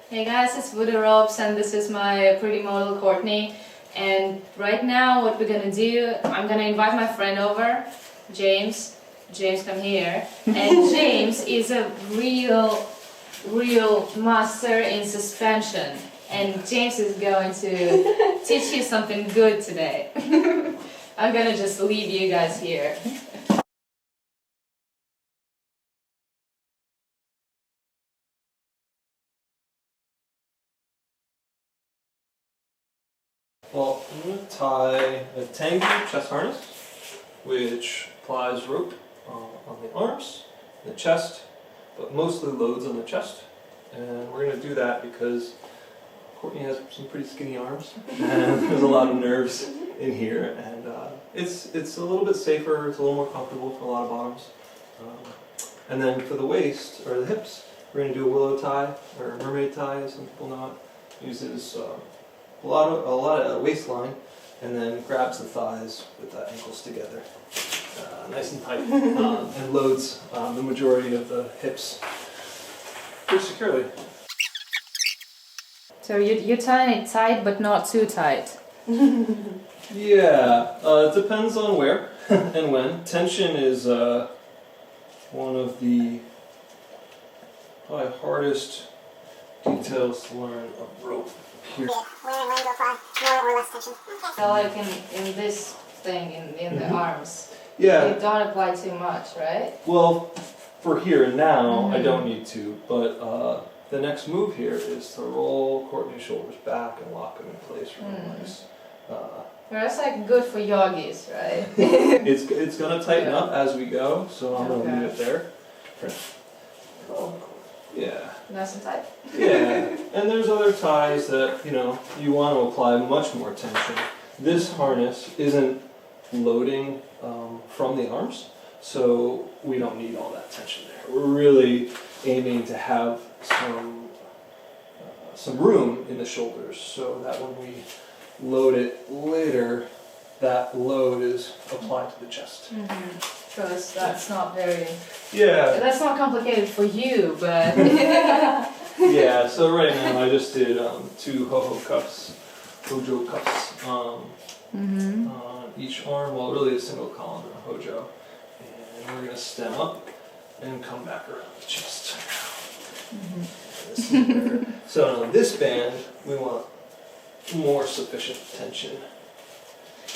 Hey guys, it's Voodoo Ropes and this is my pretty model Courtney. And right now what we're gonna do, I'm gonna invite my friend over, James. James, come here. And James is a real master in suspension. And James is going to teach you something good today. I'm gonna just leave you guys here. Well, I'm going to tie a TENGU chest harness, which applies rope on the arms, the chest, but mostly loads on the chest. And we're going to do that because Courtney has some pretty skinny arms, and there's a lot of nerves in here, and it's a little bit safer, it's a little more comfortable for a lot of bottoms. And then for the waist, or the hips, we're going to do a willow tie, or mermaid tie as some people know it. Uses a lot of waistline, and then grabs the thighs with the ankles together, nice and tight, and loads the majority of the hips pretty securely. So you're tying it tight, but not too tight. Yeah, it depends on where and when. Tension is one of the probably hardest details to learn of rope. Here. When you apply more or less tension. So like in this thing, in the arms, Yeah. you don't apply too much, right? Well, for here and now, I don't need to, but the next move here is to roll Courtney's shoulders back and lock them in place really nice. Well, that's like good for yogis, right? It's gonna tighten up as we go, so I'm gonna leave it there. Yeah. Nice and tight. Yeah, and there's other ties that, you want to apply much more tension. This harness isn't loading from the arms, so we don't need all that tension there. We're really aiming to have some room in the shoulders, so that when we load it later, that load is applied to the chest. Because that's not very... Yeah. That's not complicated for you, but... Yeah, so right now I just did 2 hojo cuffs on each arm, well really a single column and a hojo. And we're going to stem up and come back around the chest. So on this band, we want more sufficient tension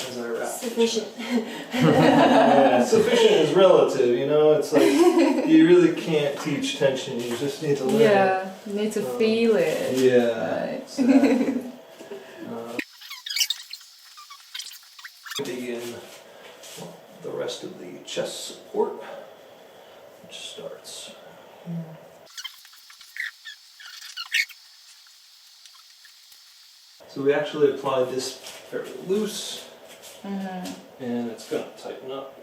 as I wrap. Sufficient. Yeah, sufficient is relative, it's like you really can't teach tension, you just need to learn it. Yeah, you need to feel it. Yeah, Right. exactly. Begin the rest of the chest support, which starts here. So we actually applied this fairly loose, and it's going to tighten up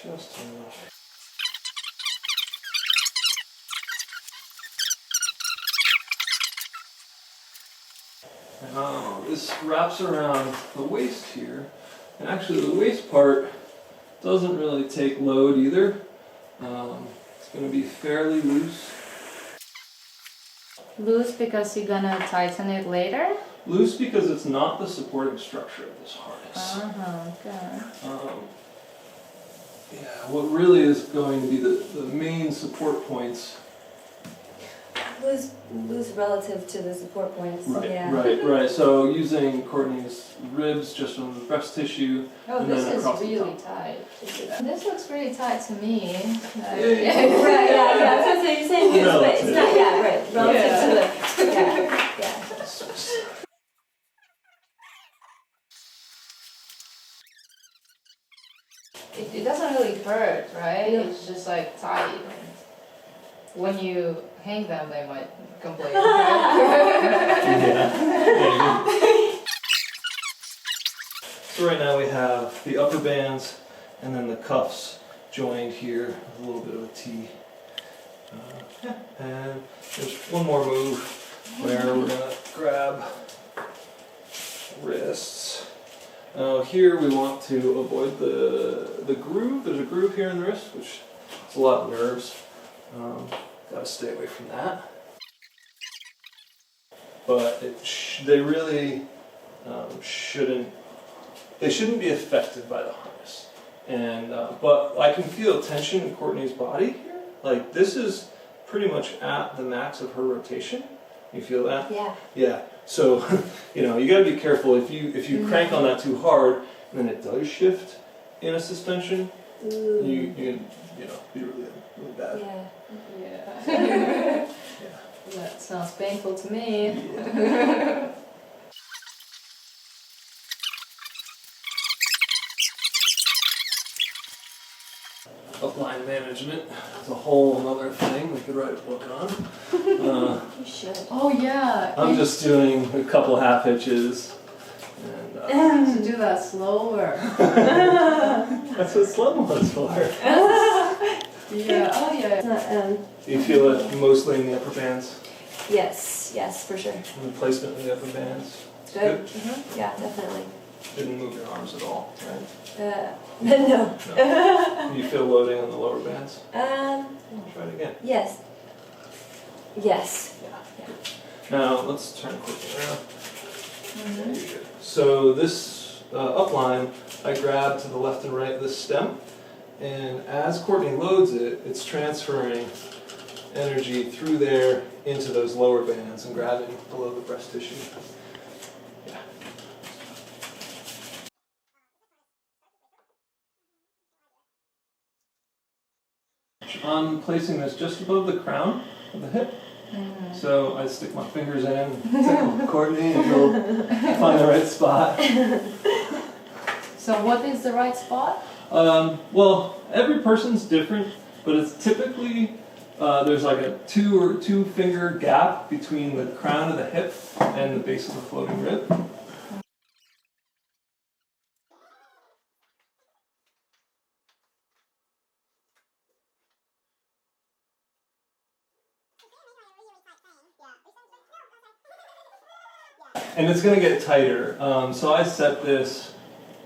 just enough. This wraps around the waist here, and actually the waist part doesn't really take load either. It's going to be fairly loose. Loose because you're gonna tighten it later? Loose because it's not the supporting structure of this harness. Okay. Yeah, what really is going to be the main support points. Loose relative to the support points. Right, Yeah. right. So using Courtney's ribs just on the breast tissue, Oh, and this then is across the really top. tight. This looks pretty tight to me. Right, yeah. I was gonna say you're saying loose, but it's not. Yeah, right. Relative to the. Yeah. It doesn't really hurt, right? Yeah. It's just like tight. When you hang them, they might complain. Right? Yeah. So right now we have the upper bands and then the cuffs joined here with a little bit of a T. And there's one more move where we're going to grab wrists. Here we want to avoid the groove. There's a groove here in the wrist, which is a lot of nerves. Got to stay away from that. but they really shouldn't be affected by the harness. And but I can feel tension in Courtney's body here. Like this is pretty much at the max of her rotation. You feel that? Yeah. Yeah. So you got to be careful if you crank on that too hard, and then it does shift in a suspension. You be really bad. Yeah. Yeah. Yeah. That sounds painful to me. Yeah. Upline management is a whole other thing we could write a book on. You should. Oh yeah. I'm just doing a couple half hitches. And, to do that slower. that's what slow was for. Yeah. Oh yeah. It's not, Do you feel it mostly in the upper bands? yes, for sure. And the placement in the upper bands? Good. Yeah, definitely. Didn't move your arms at all, right? No. No. Do you feel loading on the lower bands? Try it again. Yes. Yes. Yeah. Now let's turn quickly around. There you go. So this upline, I grab to the left and right of the stem, and as Courtney loads it, it's transferring energy through there into those lower bands and grabbing below the breast tissue. Yeah. I'm placing this just above the crown of the hip. So I stick my fingers in, tickle Courtney, and you'll find the right spot. So what is the right spot? Well, every person's different, but it's typically there's like a two finger gap between the crown of the hip and the base of the floating rib. And it's going to get tighter. So I set this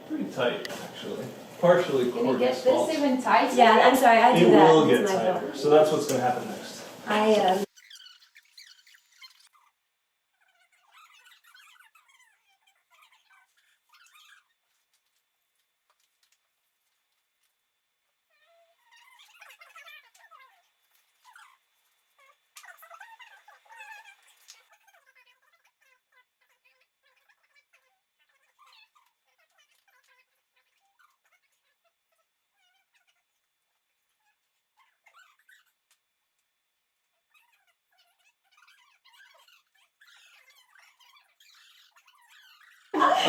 pretty tight, actually. Partially Can you get Courtney's this fault. even tighter? Yeah, I'm sorry, I do It that. will get It's my tighter. fault. So that's what's going to happen next.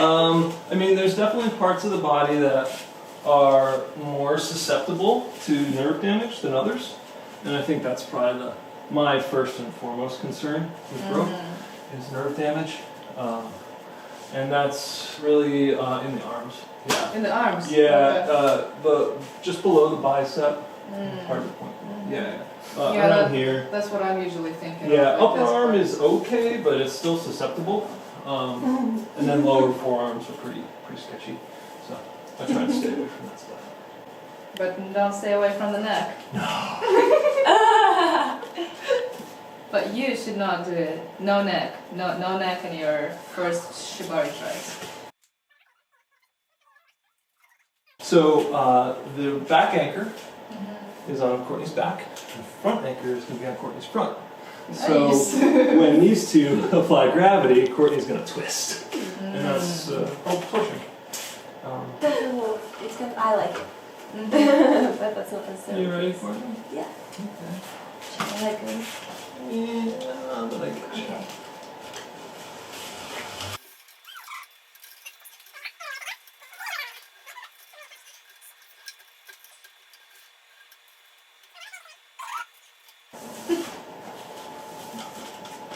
I mean, there's definitely parts of the body that are more susceptible to nerve damage than others, and I think that's probably my first and foremost concern with growth is nerve damage, and that's really in the arms. Yeah. In the arms? Yeah, just below the bicep. Hard to point. Yeah. Around here. That's what I'm usually thinking. Yeah, of, like upper this arm part. is okay, but it's still susceptible. And then lower forearms are pretty sketchy. So I try to stay away from that stuff. But don't stay away from the neck. No. But you should not do it. No neck. No neck in your first Shibari tries. So the back anchor is on Courtney's back. The front anchor is going to be on Courtney's front. So Nice. when these two apply gravity, Courtney's going to twist. And that's pushing. It's good. I like it. But that's not necessarily. You ready for it? Yeah. Okay. I like it. Yeah, but I get you. Okay.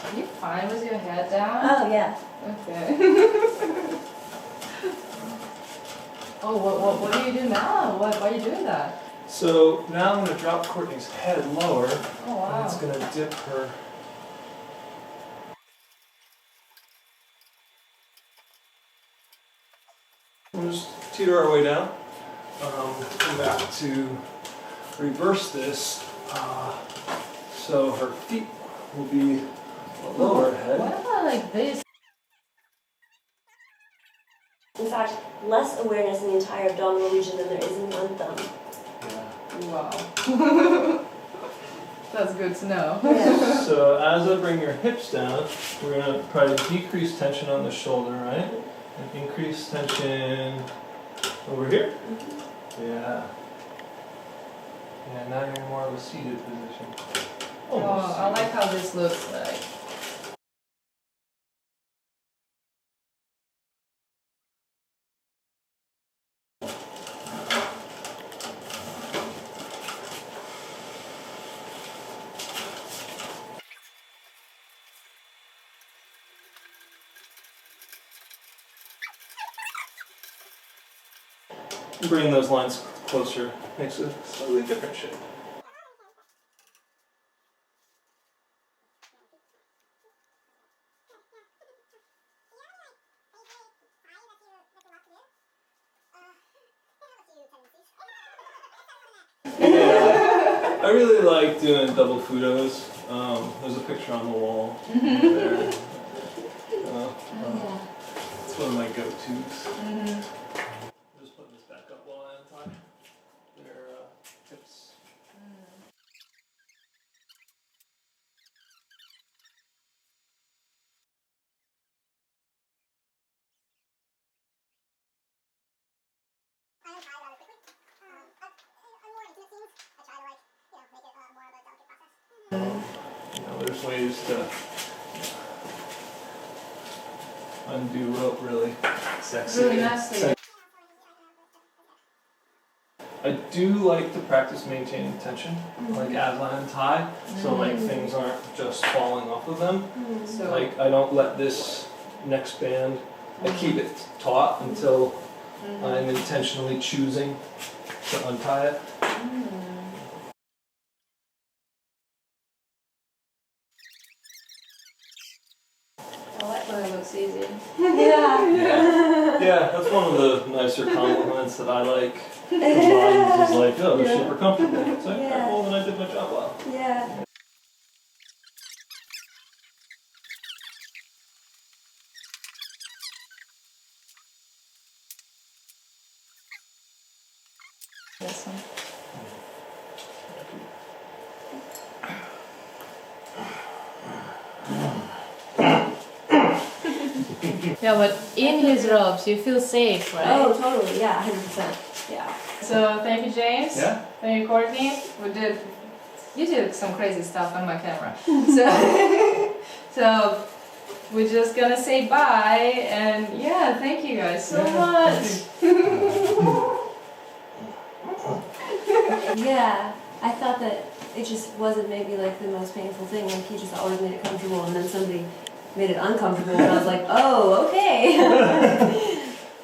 Are you fine with your head down? Oh yeah. Okay. Oh, what do you do now? Why are you doing that? So now I'm going to drop Courtney's head lower, Oh wow. and it's going to dip her. We'll just teeter our way down. Come back to reverse this. So her feet will be below her head. What about like this. In fact, less awareness in the entire abdominal region than there is in one thumb. Wow. That's good to know. Yeah. So as I bring your hips down, we're going to try to decrease tension on the shoulder, right? And increase tension over here. Yeah. Yeah, now you're in more of a seated position. Almost Oh, I like how this looks like. Bringing those lines closer makes a slightly different shape. Yeah, I really like doing double fudos. There's a picture on the wall there. It's one of my go-tos. Just putting this back up while I untie their hips. There's ways to undo rope really sexy. Really nicely. I do like to practice maintaining tension, like as I untie, so like things aren't just falling off of them. So, Like I don't let this next band, I keep it taut until I'm intentionally choosing to untie it. I like when it looks easy. Yeah. Yeah, that's one of the nicer compliments that I like. Is like, oh, they're super comfortable. It's like, Yeah. well, then I did my job well. Yeah. This one. Yeah, but in his robes, you feel safe, right? Oh, totally. Yeah, 100%. Yeah. So thank you, James. Yeah? Thank you, Courtney. You did some crazy stuff on my camera. So, so we're just gonna say bye, and yeah, thank you guys so much. Yeah. I thought that it just wasn't maybe like the most painful thing. Like he just always made it comfortable, and then somebody made it uncomfortable, and I was like, oh, okay.